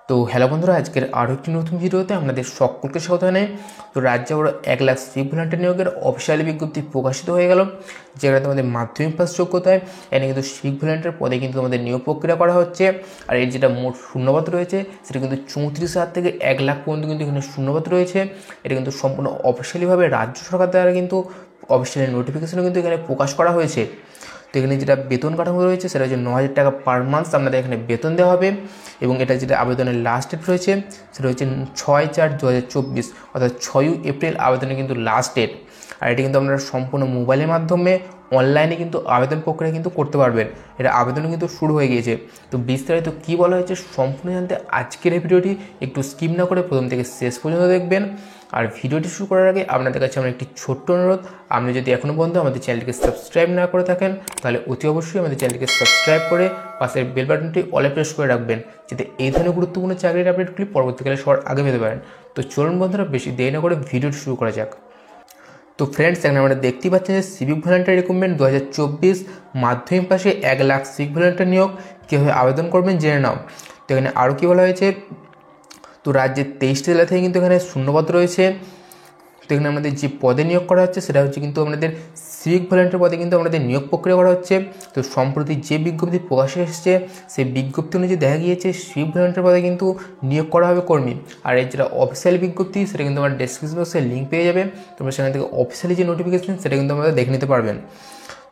তো হ্যালো বন্ধুরা, আজকের আরও একটি নতুন ভিডিওতে আপনাদের সকলকে স্বাগত জানাই। তো রাজ্যে বড় 1 লাখ সিভিক ভলান্টিয়ার নিয়োগের অফিসিয়ালি বিজ্ঞপ্তি প্রকাশিত হয়ে গেল, যেখানে তোমাদের মাধ্যমিক পাস যোগ্যতায় এনে কিন্তু সিভিক ভলান্টিয়ার পদে কিন্তু তোমাদের নিয়োগ প্রক্রিয়া করা হচ্ছে। আর এর যেটা মোট শূন্যপদ রয়েছে সেটা কিন্তু 34,000 থেকে 1 লাখ পর্যন্ত কিন্তু এখানে শূন্যপদ রয়েছে। এটা কিন্তু সম্পূর্ণ অফিসিয়ালিভাবে রাজ্য সরকার দ্বারা কিন্তু অফিসিয়ালি নোটিফিকেশনে কিন্তু এখানে প্রকাশ করা হয়েছে। তো এখানে যেটা বেতন কাঠামো রয়েছে সেটা হচ্ছে 9,000 টাকা পার মান্থ আপনাদের এখানে বেতন দেওয়া হবে। এবং এটা যেটা আবেদনের লাস্ট ডেট রয়েছে সেটা হচ্ছে 6/4/2024, অর্থাৎ 6 এপ্রিল আবেদনের কিন্তু লাস্ট ডেট। আর এটি কিন্তু আপনারা সম্পূর্ণ মোবাইলের মাধ্যমে অনলাইনে কিন্তু আবেদন প্রক্রিয়া কিন্তু করতে পারবেন। এটা আবেদন কিন্তু শুরু হয়ে গিয়েছে। তো বিস্তারিত কী বলা হয়েছে সম্পূর্ণ জানতে আজকের এই ভিডিওটি একটু স্কিপ না করে প্রথম থেকে শেষ পর্যন্ত দেখবেন। আর ভিডিওটি শুরু করার আগে আপনাদের কাছে আমার একটি ছোট্ট অনুরোধ, আপনি যদি এখনও পর্যন্ত আমাদের চ্যানেলটিকে সাবস্ক্রাইব না করে থাকেন তাহলে অতি অবশ্যই আমাদের চ্যানেলটিকে সাবস্ক্রাইব করে পাশের বেল বাটনটি অলে প্রেস করে রাখবেন, যাতে এই ধরনের গুরুত্বপূর্ণ চাকরির আপডেটগুলি পরবর্তীকালে সবার আগে পেতে পারেন। তো চলুন বন্ধুরা, বেশি দেরি না করে ভিডিওটি শুরু করা যাক। তো ফ্রেন্ডস, এখানে আমরা দেখতেই পাচ্ছেন যে সিভিক ভলান্টিয়ার রিক্রুটমেন্ট 2024 মাধ্যমিক পাশে 1 লাখ সিভিক ভলান্টিয়ার নিয়োগ কীভাবে আবেদন করবেন জেনে নাও। তো এখানে আরও কী বলা হয়েছে, তো রাজ্যের 23টি জেলা থেকে কিন্তু এখানে শূন্যপদ রয়েছে। তো এখানে আমাদের যে পদে নিয়োগ করা হচ্ছে সেটা হচ্ছে কিন্তু আমাদের সিভিক ভলান্টিয়ার পদে কিন্তু আমাদের নিয়োগ প্রক্রিয়া করা হচ্ছে। তো সম্প্রতি যে বিজ্ঞপ্তি প্রকাশে এসেছে সেই বিজ্ঞপ্তি অনুযায়ী দেখা গিয়েছে সিভিক ভলান্টিয়ার পদে কিন্তু নিয়োগ করা হবে কর্মী। আর এর যেটা অফিসিয়াল বিজ্ঞপ্তি সেটা কিন্তু আমার ডেসক্রিপশন বক্সে লিঙ্ক পেয়ে যাবে, তোমরা সেখান থেকে অফিসিয়ালি যে নোটিফিকেশন সেটা কিন্তু আমাদের দেখে নিতে পারবেন।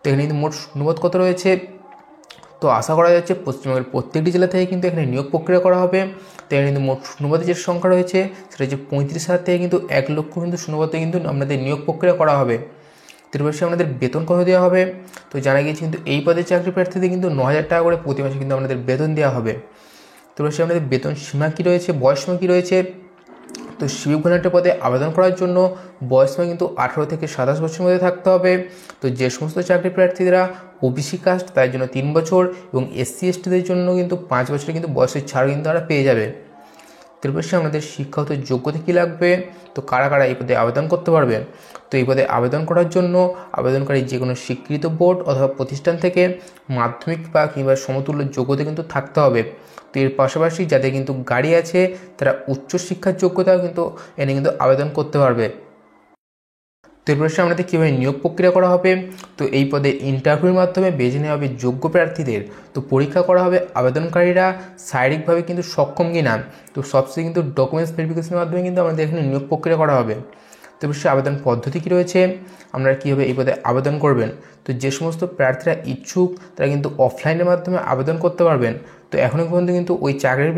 তো এখানে কিন্তু মোট শূন্যপদ কত রয়েছে, তো আশা করা যাচ্ছে পশ্চিমবঙ্গের প্রত্যেকটি জেলা থেকে কিন্তু এখানে নিয়োগ প্রক্রিয়া করা হবে। তো এখানে কিন্তু মোট শূন্যপদের যে সংখ্যা রয়েছে সেটা হচ্ছে 35,000 থেকে কিন্তু 1 লক্ষ কিন্তু শূন্যপদে কিন্তু আপনাদের নিয়োগ প্রক্রিয়া করা হবে। এর পাশে আপনাদের বেতন কত দেওয়া হবে, তো জানা গিয়েছে কিন্তু এই পদের চাকরি প্রার্থীদের কিন্তু 9,000 টাকা করে প্রতি মাসে কিন্তু আপনাদের বেতন দেওয়া হবে। তো পাশে আপনাদের বেতন সীমা কী রয়েছে, বয়স সীমা কী রয়েছে। তো সিভিক ভলান্টিয়ার পদে আবেদন করার জন্য বয়স সীমা কিন্তু 18 থেকে 27 বছরের মধ্যে থাকতে হবে। তো যে সমস্ত চাকরি প্রার্থীরা ওবিসি কাস্ট তার জন্য 3 বছর এবং SC STদের জন্য কিন্তু 5 বছরের কিন্তু বয়সের ছাড় কিন্তু তারা পেয়ে যাবে। তারপর আমাদের শিক্ষাগত যোগ্যতা কী লাগবে, তো কারা কারা এই পদে আবেদন করতে পারবে। তো এই পদে আবেদন করার জন্য আবেদনকারী যে কোনো স্বীকৃত বোর্ড অথবা প্রতিষ্ঠান থেকে মাধ্যমিক বা কিংবা সমতুল্য যোগ্যতা কিন্তু থাকতে হবে। তো এর পাশাপাশি যাদের কিন্তু গাড়ি আছে তারা উচ্চশিক্ষার যোগ্যতাও কিন্তু এনে কিন্তু আবেদন করতে পারবে। তো এরপর আমাদের কীভাবে নিয়োগ প্রক্রিয়া করা হবে, তো এই পদে ইন্টারভিউর মাধ্যমে বেছে নেওয়া হবে যোগ্য প্রার্থীদের। তো পরীক্ষা করা হবে আবেদনকারীরা শারীরিকভাবে কিন্তু সক্ষম কি না। তো সবচেয়ে কিন্তু ডকুমেন্টস ভেরিফিকেশনের মাধ্যমে কিন্তু আমাদের এখানে নিয়োগ প্রক্রিয়া করা হবে। তো অবশ্যই আবেদন পদ্ধতি কী রয়েছে, আপনারা কীভাবে এই পদে আবেদন করবেন। তো যে সমস্ত প্রার্থীরা ইচ্ছুক তারা কিন্তু অফলাইনের মাধ্যমে আবেদন করতে পারবেন। তো এখনও পর্যন্ত কিন্তু ওই চাকরির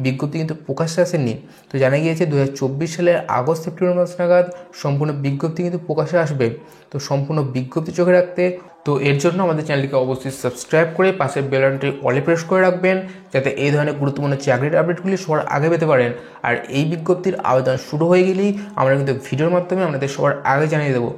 বিজ্ঞপ্তি কিন্তু প্রকাশ্যে আসেনি। তো জানা গিয়েছে 2024 সালের আগস্ট সেপ্টেম্বর মাস নাগাদ সম্পূর্ণ বিজ্ঞপ্তি কিন্তু প্রকাশ্যে আসবে। তো সম্পূর্ণ বিজ্ঞপ্তি চোখে রাখতে তো এর জন্য আমাদের চ্যানেলটিকে অবশ্যই সাবস্ক্রাইব করে পাশের বেল বাটনটি অলে প্রেস করে রাখবেন, যাতে এই ধরনের গুরুত্বপূর্ণ চাকরির আপডেটগুলি সবার আগে পেতে পারেন। আর এই বিজ্ঞপ্তির আবেদন শুরু হয়ে গেলেই আমরা কিন্তু ভিডিওর মাধ্যমে আপনাদের সবার আগে জানিয়ে দেবো।